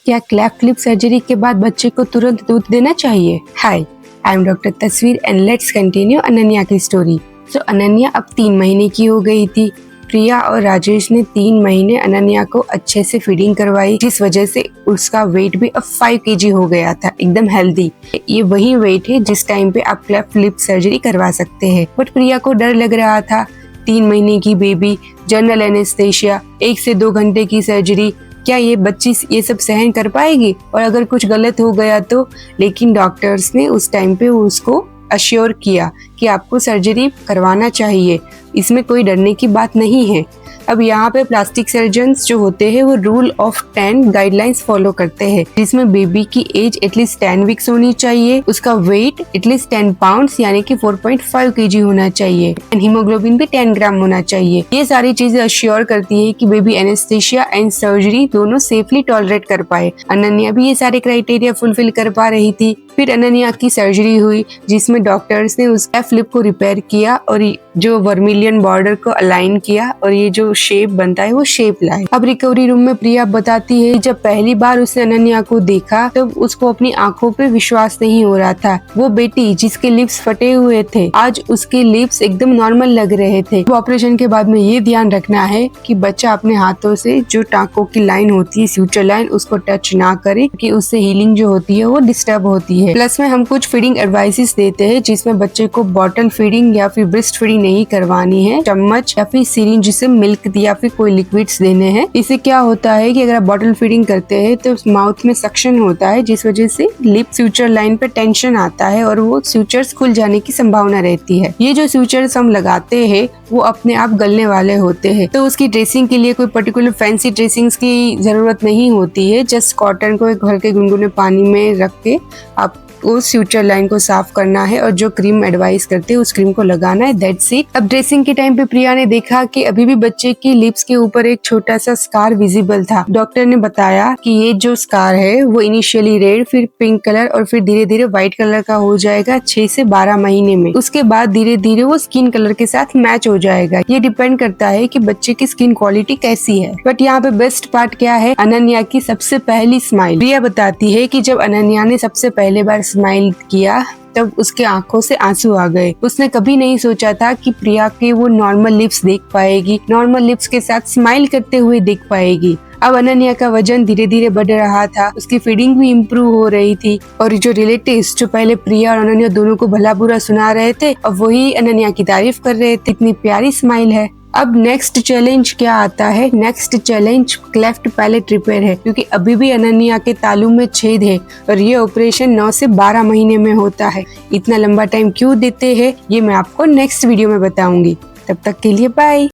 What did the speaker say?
क्या cleft lip surgery के बाद बच्चे को तुरंत दूध देना चाहिए? हाय, आई एम डॉक्टर तस्वीर एंड लेट्स कंटिन्यू अनन्या की स्टोरी। अनन्या अब 3 महीने की हो गई थी। प्रिया और राजेश ने 3 महीने अनन्या को अच्छे से फीडिंग करवाई, जिस वजह से उसका वेट भी अब 5 kg हो गया था, एकदम हेल्दी। ये वही वेट है जिस टाइम पे आप क्लेफ्ट लिप सर्जरी करवा सकते हैं। बट प्रिया को डर लग रहा था, 3 महीने की बेबी, जनरल एनेस्थेशिया, 1 से 2 घंटे की सर्जरी, क्या ये बच्ची ये सब सहन कर पाएगी और अगर कुछ गलत हो गया तो। लेकिन डॉक्टर्स ने उस टाइम पे उसको अश्योर किया कि आपको सर्जरी करवाना चाहिए, इसमें कोई डरने की बात नहीं है। अब यहाँ पे प्लास्टिक सर्जन्स जो होते हैं वो रूल ऑफ 10 गाइडलाइंस फॉलो करते हैं, जिसमें बेबी की एज एटलीस्ट 10 वीक्स होनी चाहिए, उसका वेट एटलीस्ट 10 पाउंड्स यानी कि 4.5 kg होना चाहिए, एंड हीमोग्लोबिन भी 10 ग्राम होना चाहिए। ये सारी चीजें अश्योर करती है कि बेबी एनेस्थेशिया एंड सर्जरी दोनों सेफली टॉलरेट कर पाए। अनन्या भी ये सारे क्राइटेरिया फुलफिल कर पा रही थी। फिर अनन्या की सर्जरी हुई, जिसमें डॉक्टर्स ने उस क्लेफ्ट लिप को रिपेयर किया और जो वर्मिलियन बॉर्डर को अलाइन किया और ये जो शेप बनता है वो शेप लाए। अब रिकवरी रूम में प्रिया बताती है, जब पहली बार उसने अनन्या को देखा तब उसको अपनी आंखों पे विश्वास नहीं हो रहा था। वो बेटी जिसके लिप्स फटे हुए थे, आज उसके लिप्स एकदम नॉर्मल लग रहे थे। ऑपरेशन के बाद में ये ध्यान रखना है कि बच्चा अपने हाथों से जो टांकों की लाइन होती है, फ्यूचर लाइन, उसको टच ना करे, कि उससे हीलिंग जो होती है वो डिस्टर्ब होती है। प्लस में हम कुछ फीडिंग एडवाइसेस देते हैं, जिसमें बच्चे को बॉटल फीडिंग या फिर ब्रेस्ट फीडिंग नहीं करवानी है, चम्मच या फिर सिरिंज जिसे मिल्क या फिर कोई लिक्विड्स देने हैं। इससे क्या होता है कि अगर आप बॉटल फीडिंग करते हैं तो माउथ में सक्शन होता है, जिस वजह से लिप फ्यूचर लाइन पे टेंशन आता है और वो फ्यूचर्स खुल जाने की संभावना रहती है। ये जो फ्यूचर्स हम लगाते हैं वो अपने आप गलने वाले होते हैं, तो उसकी ड्रेसिंग के लिए कोई पर्टिकुलर फैंसी ड्रेसिंग्स की जरूरत नहीं होती है। जस्ट कॉटन को एक हल्के गुनगुने पानी में रख के आप उस फ्यूचर लाइन को साफ करना है और जो क्रीम एडवाइस करते हैं उस क्रीम को लगाना है, दैट्स इट। अब ड्रेसिंग के टाइम पे प्रिया ने देखा कि अभी भी बच्चे की लिप्स के ऊपर एक छोटा सा स्कार विजिबल था। डॉक्टर ने बताया कि ये जो स्कार है वो इनिशियली रेड, फिर पिंक कलर और फिर धीरे धीरे व्हाइट कलर का हो जाएगा 6 से 12 महीने में। उसके बाद धीरे धीरे वो स्किन कलर के साथ मैच हो जाएगा। ये डिपेंड करता है कि बच्चे की स्किन क्वालिटी कैसी है। बट यहाँ पे बेस्ट पार्ट क्या है, अनन्या की सबसे पहली स्माइल। प्रिया बताती है कि जब अनन्या ने सबसे पहले बार स्माइल किया तब उसके आंखों से आंसू आ गए। उसने कभी नहीं सोचा था कि प्रिया के वो नॉर्मल लिप्स देख पाएगी, नॉर्मल लिप्स के साथ स्माइल करते हुए देख पाएगी। अब अनन्या का वजन धीरे धीरे बढ़ रहा था, उसकी फीडिंग भी इम्प्रूव हो रही थी और जो रिलेटिव्स जो पहले प्रिया और अनन्या दोनों को भला बुरा सुना रहे थे, अब वही अनन्या की तारीफ कर रहे थे, इतनी प्यारी स्माइल है। अब नेक्स्ट चैलेंज क्या आता है? Next challenge cleft palate repair है, क्योंकि अभी भी अनन्या के तालू में छेद है और ये ऑपरेशन 9 से 12 महीने में होता है। इतना लंबा टाइम क्यों देते हैं ये मैं आपको नेक्स्ट वीडियो में बताऊंगी। तब तक के लिए बाय।